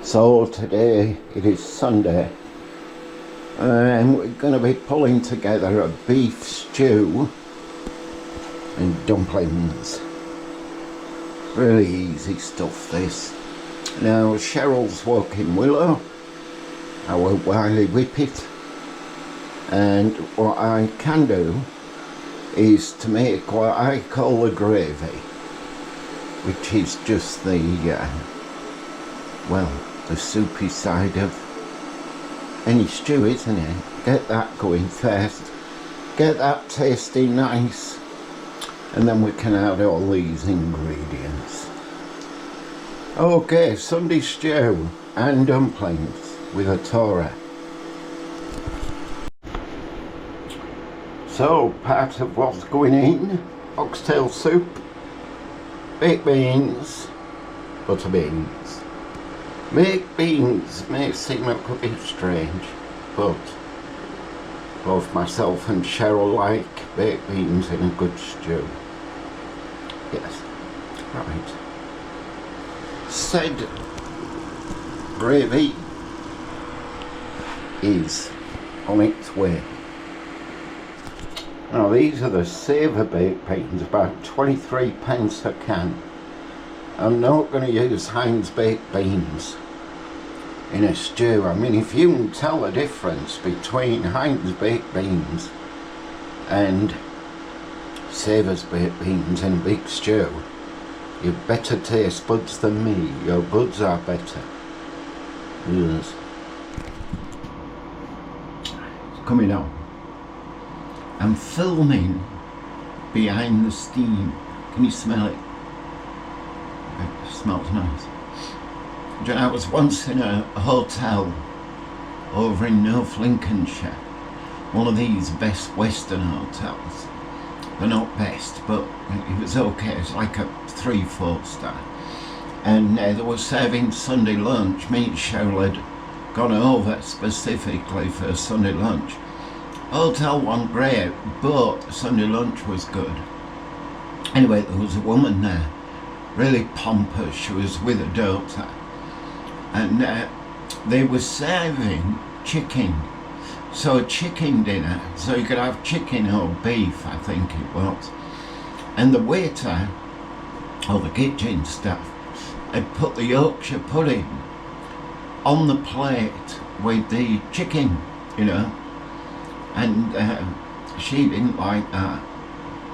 So today it is Sunday and we're going to be pulling together a beef stew and dumplings. Really easy stuff this. Now Cheryl's working Willow, our wily whippet, and what I can do is to make what I call a gravy, which is just the soupy side of any stew, isn't it? Get that going first, get that tasting nice, and then we can add all these ingredients. Okay, Sunday stew and dumplings with a Torah. So, part of what's going in: oxtail soup, baked beans, butter beans. Baked beans may seem a bit strange, but both myself and Cheryl like baked beans in a good stew. Yes, right. Said gravy is on its way. Now these are the Savour baked beans, about 23p a can. I'm not going to use Heinz baked beans in a stew. I mean, if you can tell the difference between Heinz baked beans and Savour's baked beans in a big stew, you've better taste buds than me. Your buds are better. Yes. It's coming on. I'm filming behind the steam. Can you smell it? It smells nice. Do you know, I was once in a hotel over in North Lincolnshire, one of these Best Western hotels. They're not best, but it was okay. It's like a 3-4 star. And they were serving Sunday lunch. Me and Cheryl had gone over specifically for Sunday lunch. Hotel wasn't great, but Sunday lunch was good. Anyway, there was a woman there, really pompous. She was with a daughter, and they were serving chicken. So a chicken dinner, so you could have chicken or beef, I think it was. And the waiter, or the kitchen staff, had put the Yorkshire pudding on the plate with the chicken, you know. And she didn't like that.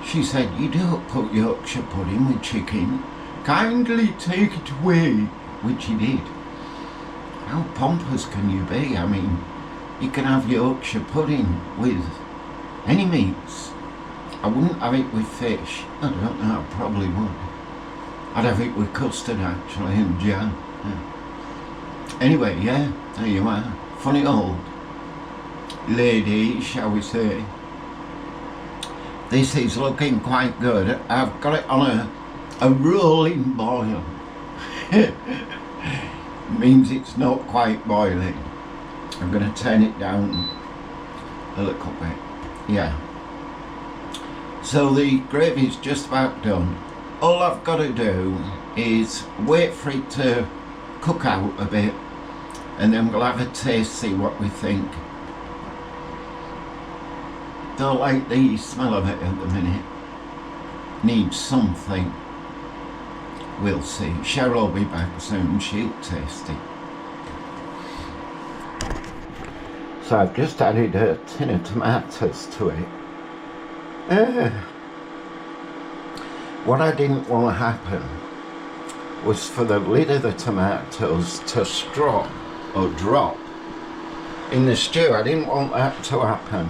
She said, "You don't put Yorkshire pudding with chicken. Kindly take it away," which he did. How pompous can you be? I mean, you can have Yorkshire pudding with any meats. I wouldn't have it with fish. I don't know, I probably would. I'd have it with custard actually and jam. Yeah. Anyway, yeah, there you are. Funny old lady, shall we say. This is looking quite good. I've got it on a rolling boil. Means it's not quite boiling. I'm going to turn it down a little bit. Yeah. So the gravy's just about done. All I've got to do is wait for it to cook out a bit, and then we'll have a taste, see what we think. Don't like the smell of it at the minute. Needs something. We'll see. Cheryl will be back soon. She'll taste it. So I've just added a tin of tomatoes to it. What I didn't want to happen was for the lid of the tomatoes to drop in the stew. I didn't want that to happen.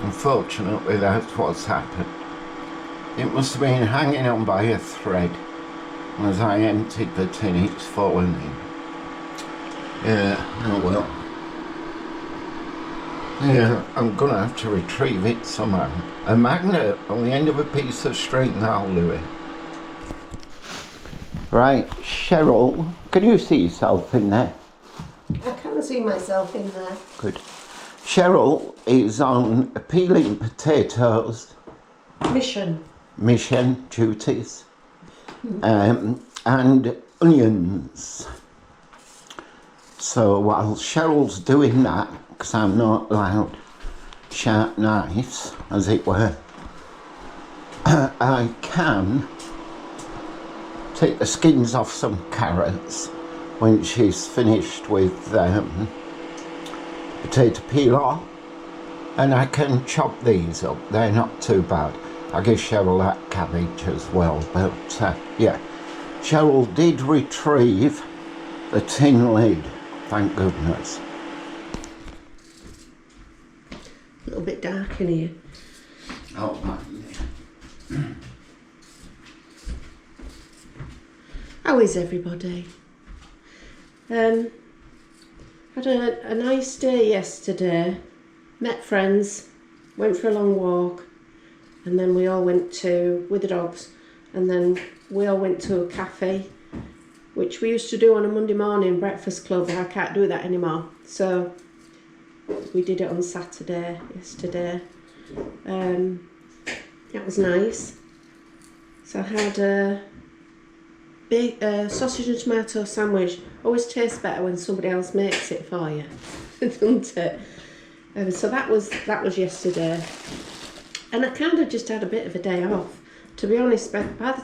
Unfortunately, that's what's happened. It must have been hanging on by a thread. As I emptied the tin, it's fallen in. Yeah, oh well. Yeah, I'm gonna have to retrieve it somehow. A magnet on the end of a piece of string, that'll do it. Right, Cheryl, can you see yourself in there? I can see myself in there. Good. Cheryl is on peeling potatoes. Mission duties. And onions. So while Cheryl's doing that, because I'm not allowed sharp knives, as it were, I can take the skins off some carrots when she's finished with potato peeler, and I can chop these up. They're not too bad. I give Cheryl that cabbage as well, but yeah, Cheryl did retrieve the tin lid, thank goodness. A little bit dark in here. Oh my. How is everybody? Had a nice day yesterday. Met friends, went for a long walk, and then we all went with the dogs, and then we all went to a cafe, which we used to do on a Monday morning breakfast club, but I can't do that anymore. So we did it on Saturday, yesterday. That was nice. So I had a big sausage and tomato sandwich. Always tastes better when somebody else makes it for you, doesn't it? So that was yesterday, and I kind of just had a bit of a day off, to be honest. By the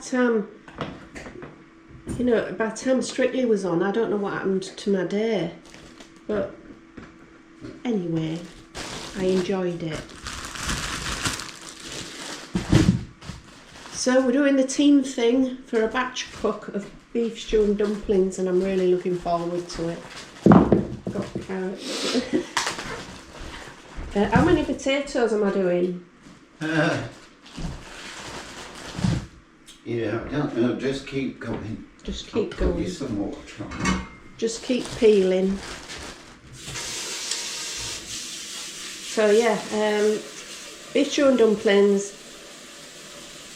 time Strictly was on, I don't know what happened to my day, but anyway, I enjoyed it. So we're doing the team thing for a batch cook of beef stew and dumplings, and I'm really looking forward to it. Got carrots. How many potatoes am I doing? Yeah, I don't know, just keep going. Just keep I'll put going. you some water on. Just keep peeling. So yeah, beef stew and dumplings,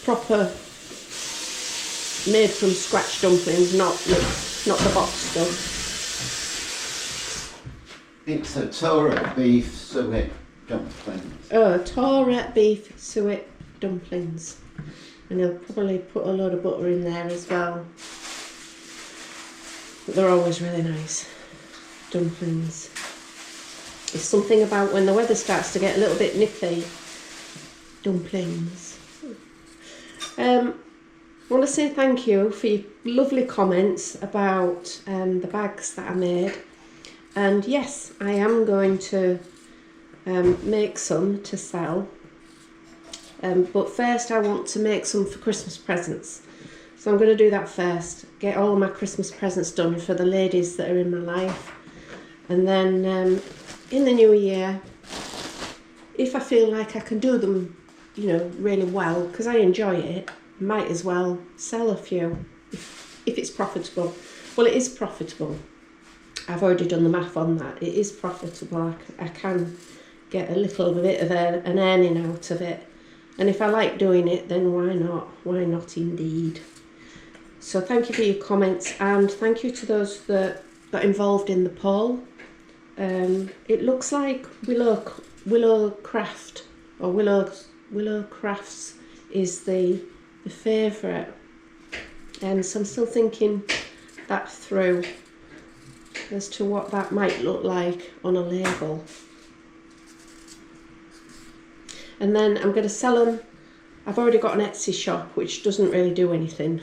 proper made from scratch dumplings, not the box stuff. It's a Torah beef suet dumplings. Oh, Torah beef suet dumplings. And I'll probably put a load of butter in there as well. But they're always really nice. Dumplings. There's something about when the weather starts to get a little bit nippy. Dumplings. I want to say thank you for your lovely comments about the bags that I made. And yes, I am going to make some to sell. But first I want to make some for Christmas presents. So I'm going to do that first. Get all my Christmas presents done for the ladies that are in my life. And then in the new year, if I feel like I can do them, really well, because I enjoy it, might as well sell a few if it's profitable. Well, it is profitable. I've already done the math on that. It is profitable. I can get a little bit of an earning out of it. And if I like doing it, then why not? Why not indeed? So thank you for your comments, and thank you to those that got involved in the poll. It looks like Willow Craft or Willow Crafts is the favourite, and so I'm still thinking that through as to what that might look like on a label. And then I'm going to sell them. I've already got an Etsy shop which doesn't really do anything.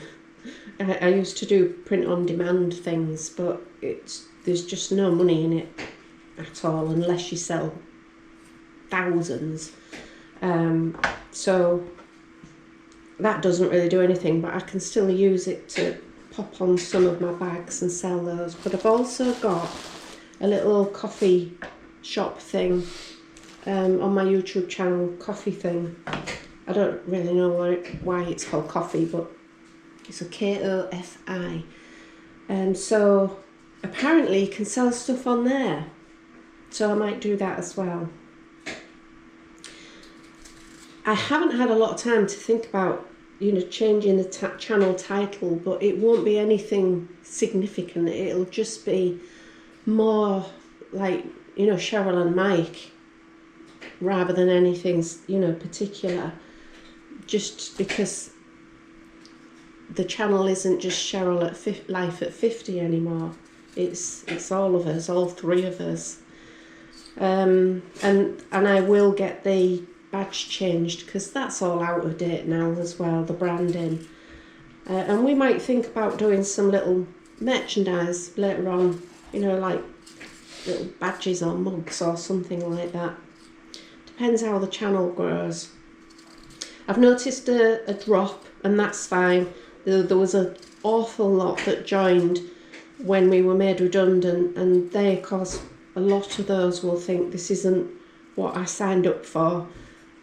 I used to do print on demand things, but there's just no money in it at all unless you sell thousands. So that doesn't really do anything, but I can still use it to pop on some of my bags and sell those. But I've also got a little coffee shop thing on my YouTube channel, coffee thing. I don't really know why it's called coffee, but it's a Kofi. And so apparently you can sell stuff on there. So I might do that as well. I haven't had a lot of time to think about, changing the channel title, but it won't be anything significant. It'll just be more like, Cheryl and Mike, rather than anything, particular. Just because the channel isn't just Cheryl at Life at 50 anymore. It's all of us, all three of us. And I will get the badge changed because that's all out of date now as well, the branding. And we might think about doing some little merchandise later on, you know, like little badges or mugs or something like that. Depends how the channel grows. I've noticed a drop, and that's fine. There was an awful lot that joined when we were made redundant, and they, of course, a lot of those will think this isn't what I signed up for.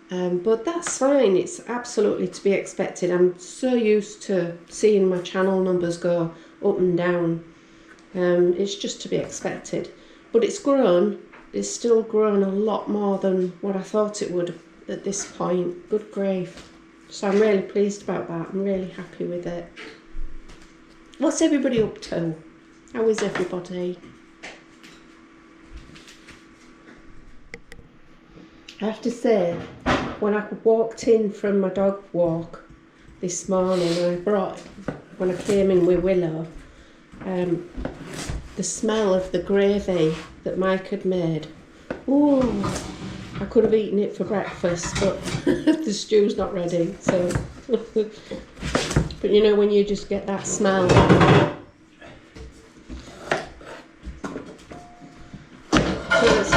But that's fine, it's absolutely to be expected. I'm so used to seeing my channel numbers go up and down. It's just to be expected. But it's grown, it's still grown a lot more than what I thought it would at this point. Good grief. So I'm really pleased about that, I'm really happy with it. What's everybody up to? How is everybody? I have to say, when I walked in from my dog walk this morning, when I came in with Willow, the smell of the gravy that Mike had made, ooh, I could have eaten it for breakfast, but the stew's not ready, so. But you know when you just get that smell. There's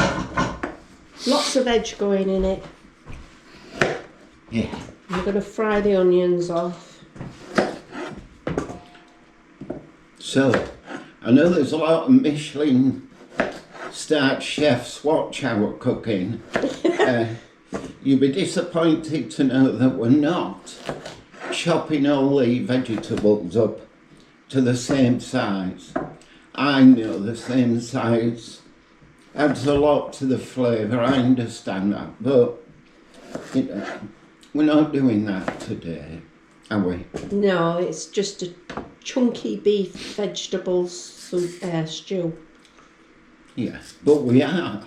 lots of veg going in it. Yeah. I'm going to fry the onions off. So, I know there's a lot of Michelin starred chefs watch our cooking. You'll be disappointed to know that we're not chopping all the vegetables up to the same size. I know the same size adds a lot to the flavour, I understand that, but you know, we're not doing that today, are we? No, it's just a chunky beef vegetables stew. Yes, but we are,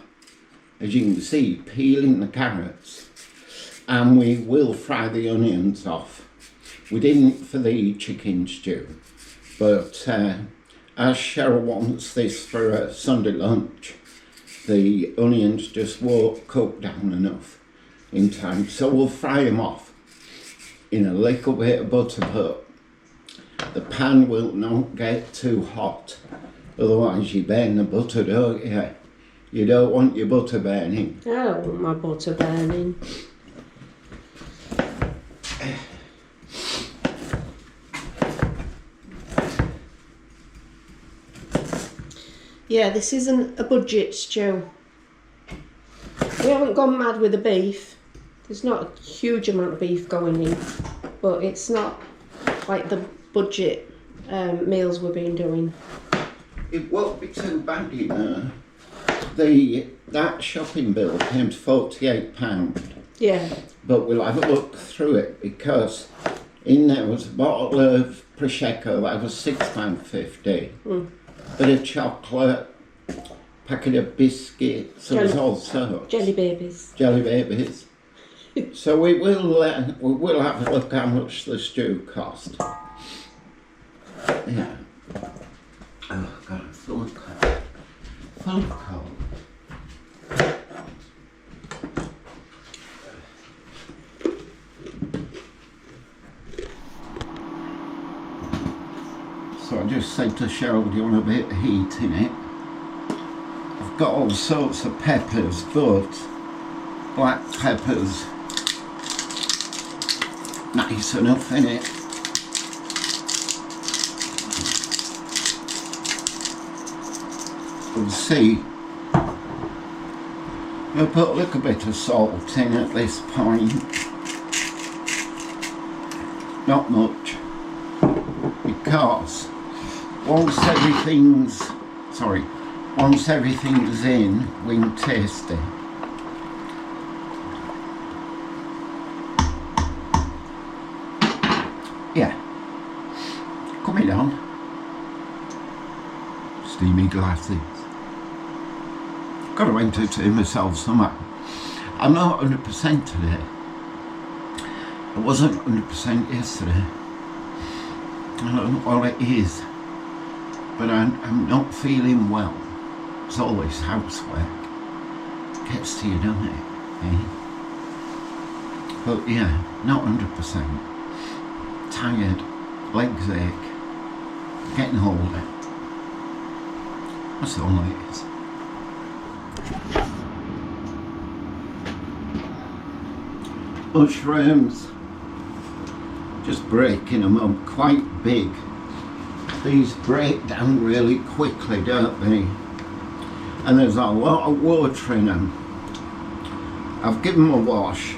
as you can see, peeling the carrots, and we will fry the onions off. We didn't for the chicken stew, but as Cheryl wants this for a Sunday lunch, the onions just won't cook down enough in time, so we'll fry them off in a little bit of butter, but the pan will not get too hot, otherwise you burn the butter, don't you? You don't want your butter burning. I don't want my butter burning. Yeah, this isn't a budget stew. We haven't gone mad with the beef. There's not a huge amount of beef going in, but it's not like the budget meals we've been doing. It won't be too bad, you know. That shopping bill came to £48. Yeah. But we'll have a look through it, because in there was a bottle of Prosecco that was £6.50. Bit of chocolate, packet of biscuits, there was all sorts. Jelly babies. Jelly babies. So we will have a look how much the stew cost. Yeah. Oh God, I'm full of cold. Full of cold. So I just said to Cheryl, do you want a bit of heat in it? I've got all sorts of peppers, but black peppers, nice enough in it. We'll see. I'll put a little bit of salt in at this point. Not much, because once everything's in, we can taste it. Yeah, coming on. Steamy glasses. Got to entertain myself somehow. I'm not 100% today. I wasn't 100% yesterday. I don't know what it is, but I'm not feeling well. It's all this housework. It gets to you, doesn't it? Eh? But yeah, not 100%. Tired, legs ache, getting older. That's all it is. Mushrooms, just breaking them up, quite big. These break down really quickly, don't they? And there's a lot of water in them. I've given them a wash,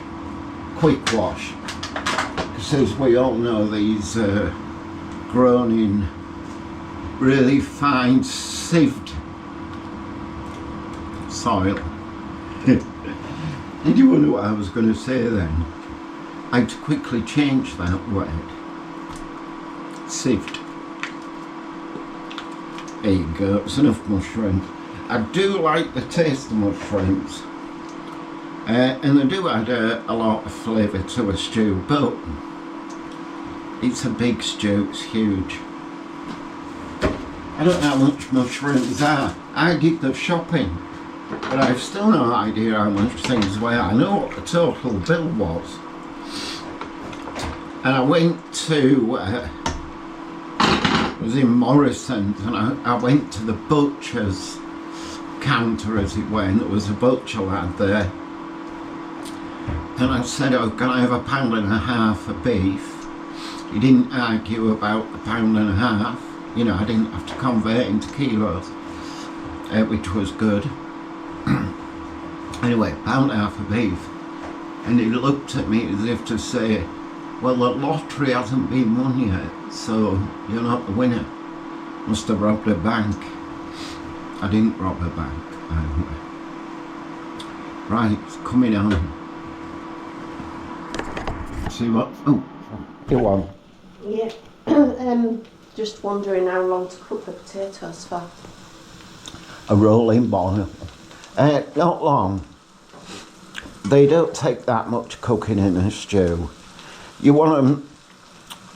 quick wash, because as we all know, these are grown in really fine sieved soil. Did you wonder what I was going to say then? I had to quickly change that word. Sieved. There you go, it's enough mushrooms. I do like the taste of mushrooms. And they do add a lot of flavour to a stew, but it's a big stew, it's huge. I don't know how much mushrooms are. I did the shopping, but I've still no idea how much things were. I know what the total bill was. And I went to, it was in Morrison's, and I went to the butcher's counter, as it were, and there was a butcher lad there. And I said, oh, can I have £1.50 of beef? He didn't argue about the £1.50. You know, I didn't have to convert it into kilos, which was good. Anyway, £1.50 of beef. And he looked at me as if to say, well, the lottery hasn't been won yet, so you're not the winner. Must have robbed a bank. I didn't rob a bank. Right, it's coming on. See what? Oh, go on. Yeah. Just wondering how long to cook the potatoes for. A rolling boil. Not long. They don't take that much cooking in a stew. You want them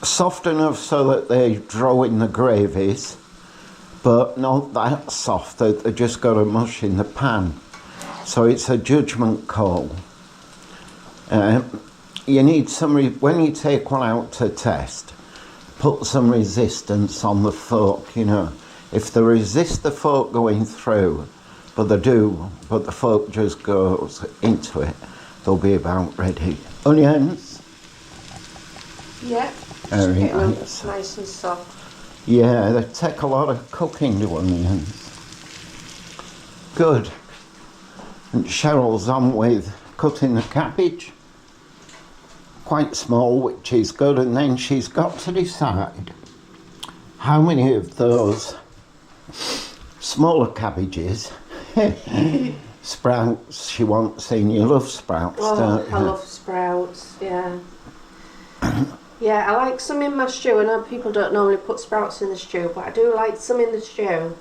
soft enough so that they draw in the gravies, but not that soft that they just got to mush in the pan. So it's a judgment call. You need some, when you take one out to test, put some resistance on the fork, you know. If they resist the fork going through, but they do, but the fork just goes into it, they'll be about ready. Onions? Yeah, Very nice and soft. Yeah, they take a lot of cooking, the onions. Good. And Cheryl's on with cutting the cabbage. Quite small, which is good, and then she's got to decide how many of those smaller cabbages, sprouts, she wants in. You love sprouts, don't you? I love sprouts, yeah. Yeah, I like some in my stew. I know people don't normally put sprouts in the stew, but I do like some in the stew.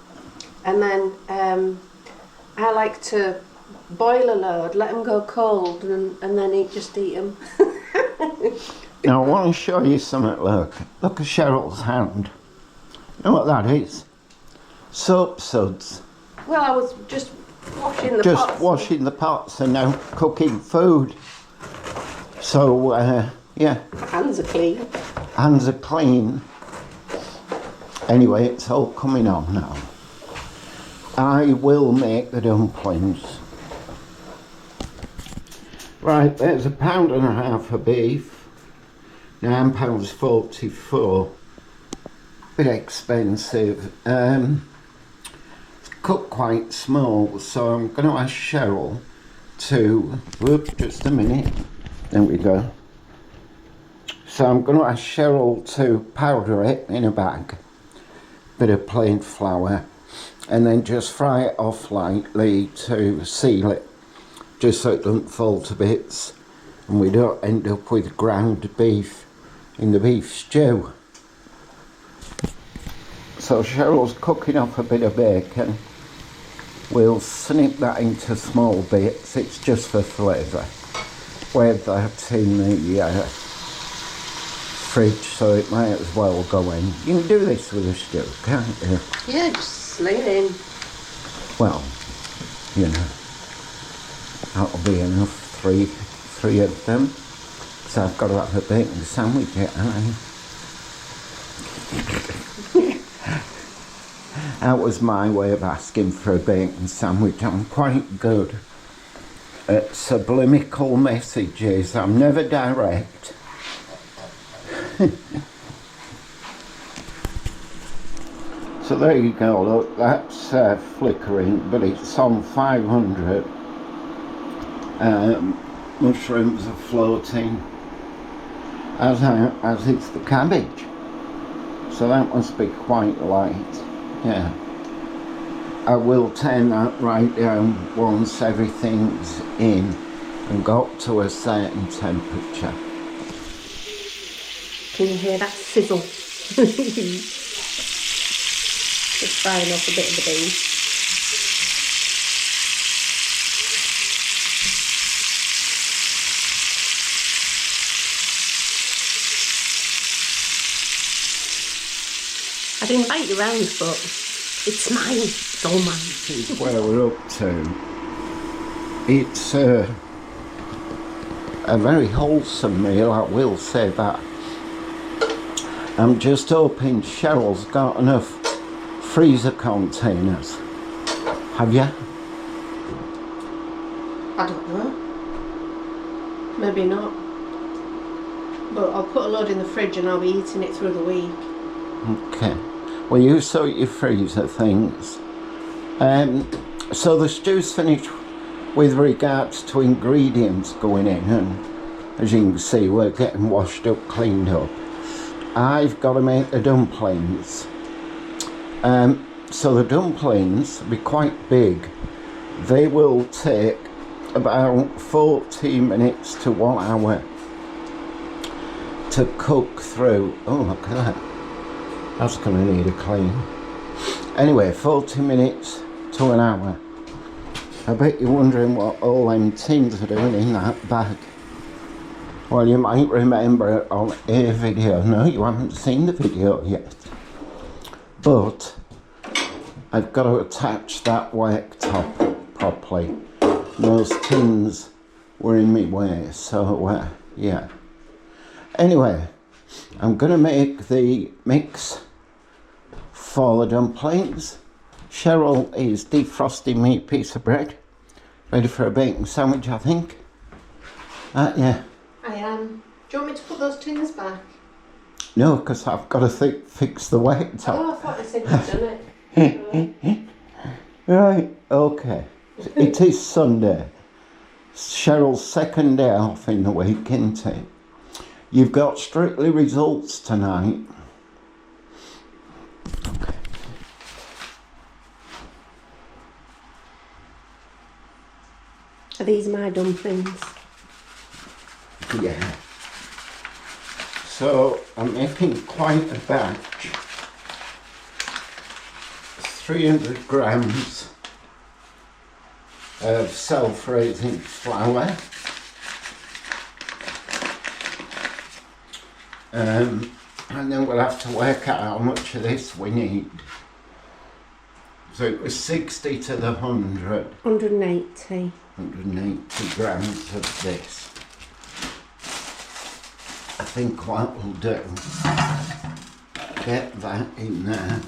And then I like to boil a load, let them go cold, and then just eat them. Now I want to show you something, look. Look at Cheryl's hand. You know what that is? Soap suds. Well, I was just washing the just pots. Washing the pots and now cooking food. So, yeah. Hands are clean. Hands are clean. Anyway, it's all coming on now. I will make the dumplings. Right, there's £1.50 of beef. £9.44. Bit expensive. It's cooked quite small, so I'm going to ask Cheryl to. Whoops, just a minute. There we go. So I'm going to ask Cheryl to powder it in a bag. Bit of plain flour, and then just fry it off lightly to seal it, just so it doesn't fall to bits and we don't end up with ground beef in the beef stew. So Cheryl's cooking up a bit of bacon. We'll snip that into small bits, it's just for flavour. With that in the fridge, so it might as well go in. You can do this with a stew, can't you? Yeah, just sling it in. Well, you know, that'll be enough, three of them. So I've got to have a bacon sandwich, haven't I? That was my way of asking for a bacon sandwich. I'm quite good at subliminal messages. I'm never direct. So there you go, look, that's flickering, but it's on 500. Mushrooms are floating, as is the cabbage. So that must be quite light, yeah. I will turn that right down once everything's in and got to a certain temperature. Can you hear that sizzle? Just frying off a bit of the beef. I'd invite you round, but it's mine. It's all mine. It's where we're up to. It's a very wholesome meal, I will say that. I'm just hoping Cheryl's got enough freezer containers. Have you? I don't know. Maybe not. But I'll put a load in the fridge and I'll be eating it through the week. Okay. Well, you sort your freezer things. So the stew's finished with regards to ingredients going in, and as you can see, we're getting washed up, cleaned up. I've got to make the dumplings. So the dumplings will be quite big. They will take about 40 minutes to 1 hour to cook through. Oh, look at that. That's going to need a clean. Anyway, 40 minutes to an hour. I bet you're wondering what all them tins are doing in that bag. Well, you might remember it on a video. No, you haven't seen the video yet. But I've got to attach that worktop properly. Those tins were in my way, so yeah. Anyway, I'm going to make the mix for the dumplings. Cheryl is defrosting me a piece of bread. Ready for a bacon sandwich, I think. Yeah. I am. Do you want me to put those tins back? No, because I've got to fix the worktop. Oh, I thought you said you'd done it. Right, okay. It is Sunday. Cheryl's second day off in the week, isn't it? You've got Strictly results tonight. Okay. Are these my dumplings? Yeah. So I'm making quite a batch. 300 grams of self-raising flour. And then we'll have to work out how much of this we need. So it was 60 to the 100. 180. 180 grams of this. I think what we'll do, get that in there.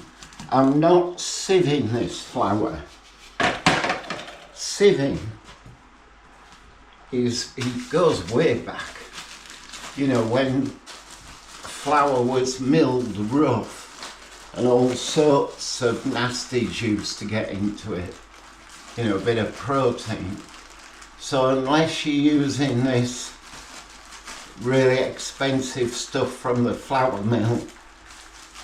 I'm not sieving this flour. Sieving it goes way back. You know, when flour was milled rough and all sorts of nasties used to get into it. You know, a bit of protein. So unless you're using this really expensive stuff from the flour mill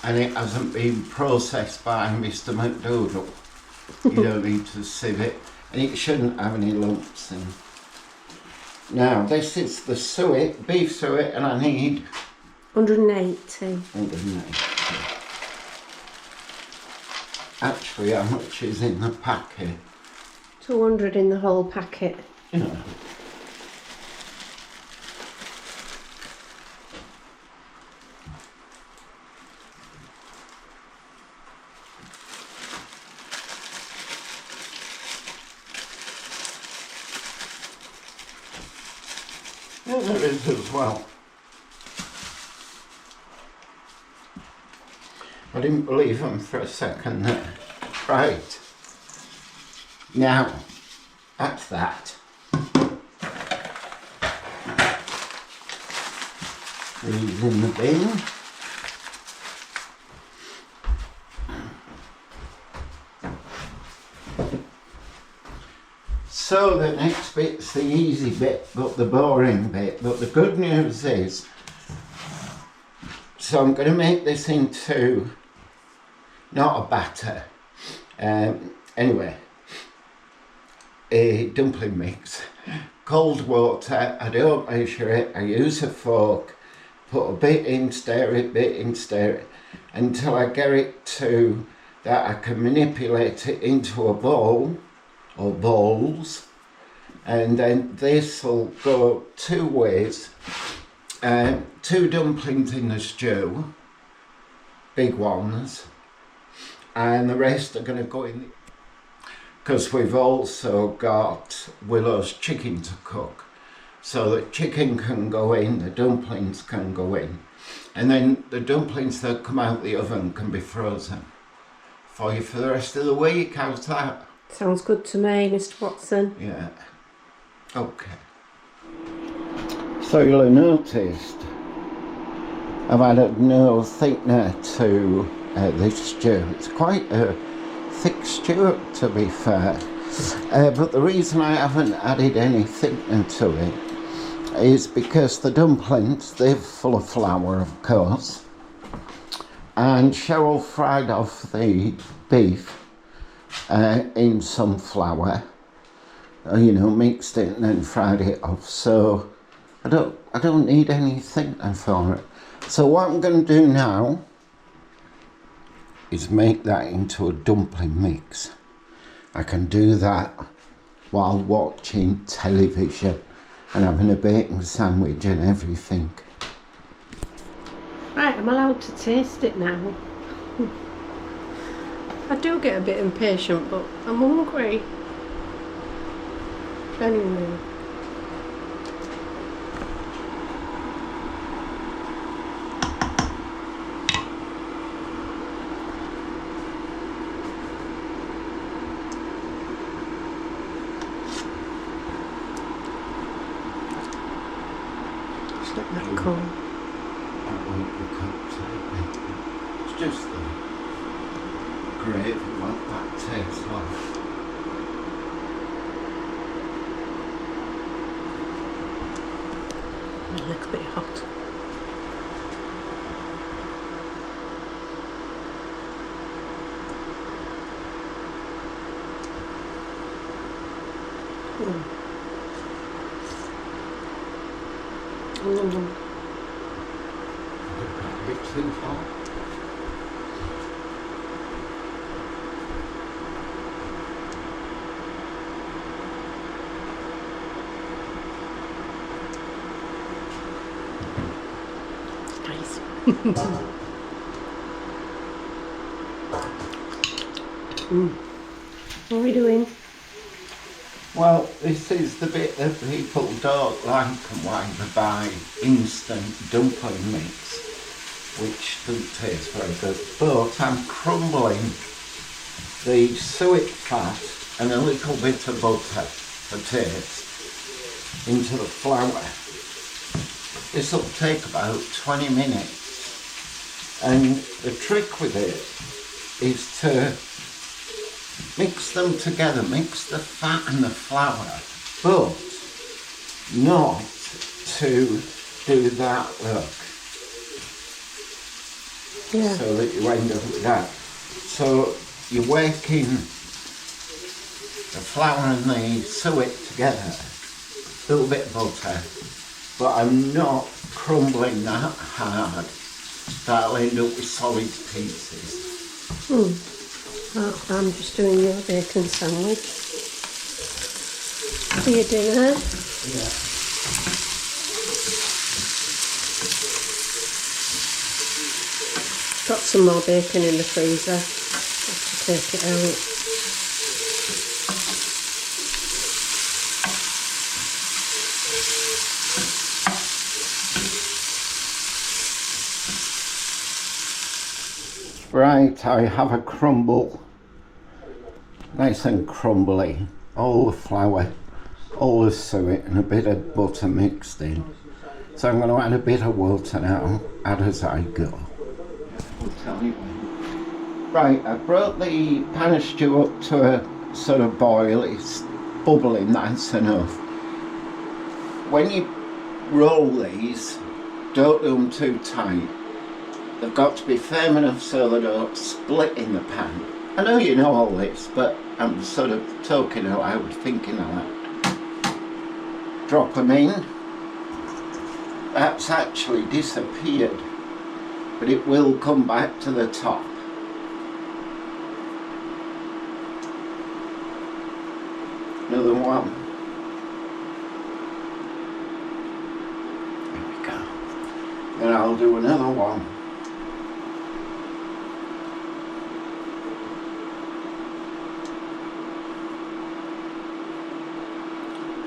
and it hasn't been processed by Mr. McDoodle, you don't need to sieve it, and it shouldn't have any lumps in. Now this is the suet, beef suet, and I need 180. 180. Actually, how much is in the packet? 200 in the whole packet. You know. Yeah, there is as well. I didn't believe him for a second there. Right. Now, that's that. These in the bin. So the next bit's the easy bit, but the boring bit. But the good news is, so I'm going to make this into, not a batter, anyway, a dumpling mix. Cold water, I don't measure it, I use a fork, put a bit in, stir it, until I get it to that I can manipulate it into a bowl or bowls, and then this will go two ways. 2 dumplings in the stew, big ones, and the rest are going to go in, because we've also got Willow's chicken to cook, so the chicken can go in, the dumplings can go in, and then the dumplings that come out the oven can be frozen for you for the rest of the week. How's that? Sounds good to me, Mr. Watson. Yeah. Okay. So you'll have noticed I've added no thickener to this stew. It's quite a thick stew, to be fair. But the reason I haven't added any thickener to it is because the dumplings, they're full of flour, of course. And Cheryl fried off the beef in some flour, you know, mixed it and then fried it off. So I don't need any thickener for it. So what I'm going to do now is make that into a dumpling mix. I can do that while watching television and having a bacon sandwich and everything. Right, I'm allowed to taste it now. I do get a bit impatient, but I'm hungry. Anyway. It's not that cool. That won't be cooked. It's just the gravy what that tastes like. A little bit hot. A bit too hot. Nice. What are we doing? Well, this is the bit that people don't like and why they buy instant dumpling mix, which doesn't taste very good. But I'm crumbling the suet fat and a little bit of butter for taste into the flour. This will take about 20 minutes, and the trick with it is to mix them together, mix the fat and the flour, but not to do that look. Yeah. So that you end up with that. So you're working the flour and the suet together, a little bit of butter, but I'm not crumbling that hard. That'll end up with solid pieces. Well, I'm just doing your bacon sandwich for your dinner. Yeah. Got some more bacon in the freezer. Have to take it out. Right, I have a crumble, nice and crumbly, all the flour, all the suet and a bit of butter mixed in. So I'm going to add a bit of water now, add as I go. I'll tell you when. Right, I brought the pan of stew up to a sort of boil, it's bubbling nice enough. When you roll these, don't do them too tight. They've got to be firm enough so they don't split in the pan. I know you know all this, but I'm sort of talking aloud, thinking aloud. Drop them in. That's actually disappeared, but it will come back to the top. Another one. There we go. Then I'll do another one.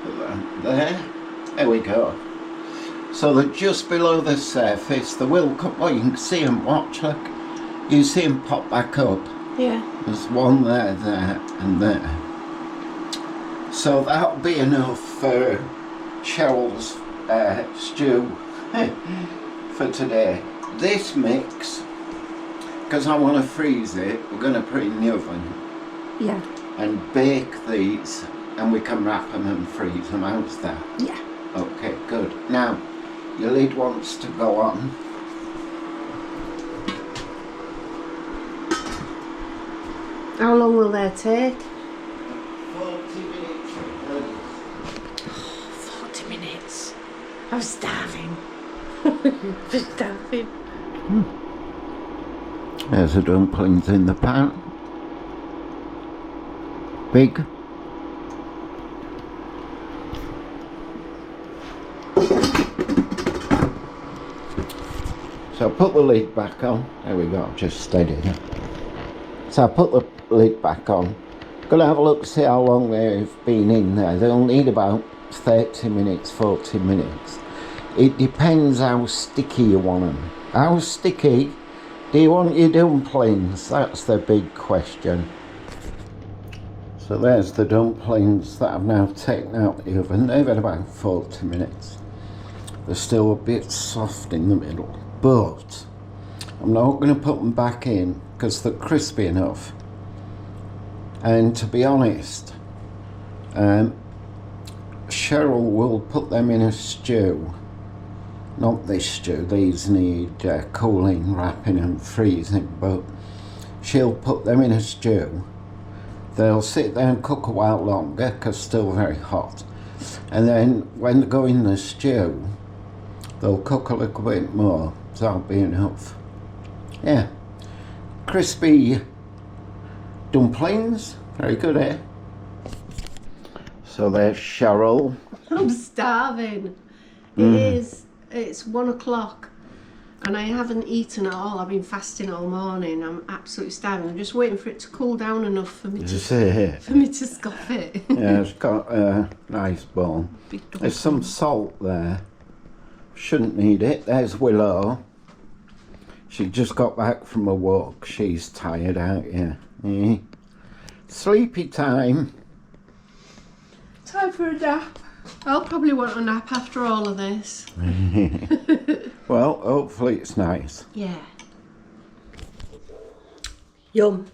Put that there we go. So they're just below the surface. They will come, oh, you can see them, watch, look. You see them pop back up. Yeah. There's one there, there and there. So that'll be enough for Cheryl's stew for today. This mix, because I want to freeze it, we're going to put it in the oven. Yeah. And bake these, and we can wrap them and freeze them. How's that? Yeah. Okay, good. Now, your lid wants to go on. How long will they take? 40 minutes. 40 minutes. I'm starving. I'm starving. There's the dumplings in the pan. Big. So I put the lid back on. There we go, just steady now. So I put the lid back on. Gonna have a look, see how long they've been in there. They'll need about 30 minutes, 40 minutes. It depends how sticky you want them. How sticky do you want your dumplings? That's the big question. So there's the dumplings that I've now taken out of the oven. They've had about 40 minutes. They're still a bit soft in the middle, but I'm not going to put them back in because they're crispy enough. And to be honest, Cheryl will put them in a stew. Not this stew, these need cooling, wrapping and freezing, but she'll put them in a stew. They'll sit there and cook a while longer because still very hot. And then when they go in the stew, they'll cook a little bit more, so that'll be enough. Yeah, crispy dumplings, very good, eh? So there's Cheryl. I'm starving. It's 1 o'clock and I haven't eaten at all. I've been fasting all morning. I'm absolutely starving. I'm just waiting for it to cool down enough for me to scoff it. Yeah, it's got a nice bowl. There's some salt there. Shouldn't need it. There's Willow. She just got back from a walk. She's tired out, yeah. Sleepy time. Time for a nap. I'll probably want a nap after all of this. Well, hopefully it's nice. Yeah. Yum.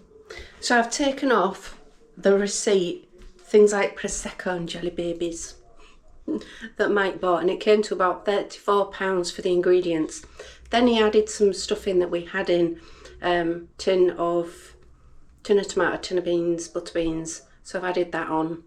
So I've taken off the receipt things like Prosecco and jelly babies that Mike bought, and it came to about £34 for the ingredients. Then he added some stuff in that we had in, tin of tomato, tin of beans, butter beans. So I've added that on.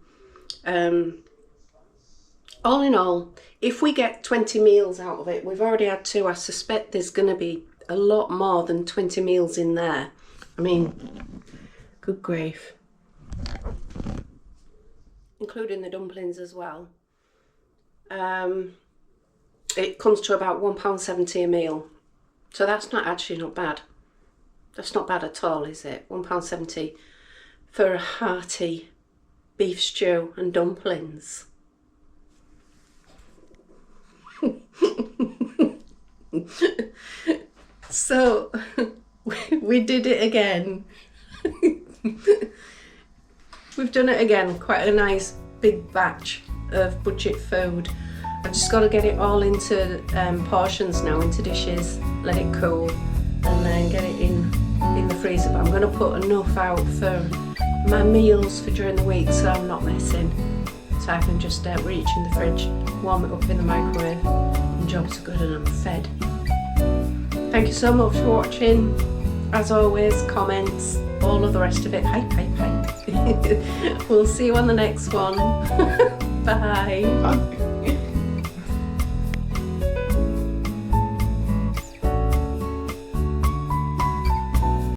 All in all, if we get 20 meals out of it, we've already had 2. I suspect there's going to be a lot more than 20 meals in there. I mean, good grief. Including the dumplings as well. It comes to about £1.70 a meal. So that's not bad. That's not bad at all, is it? £1.70 for a hearty beef stew and dumplings. So we did it again. We've done it again. Quite a nice big batch of budget food. I've just got to get it all into portions now, into dishes, let it cool, and then get it in the freezer. But I'm going to put enough out for my meals for during the week, so I'm not messing. So I can just reach in the fridge, warm it up in the microwave, and jobs are good and I'm fed. Thank you so much for watching. As always, comments, all of the rest of it. Hype. We'll see you on the next one. Bye. Bye.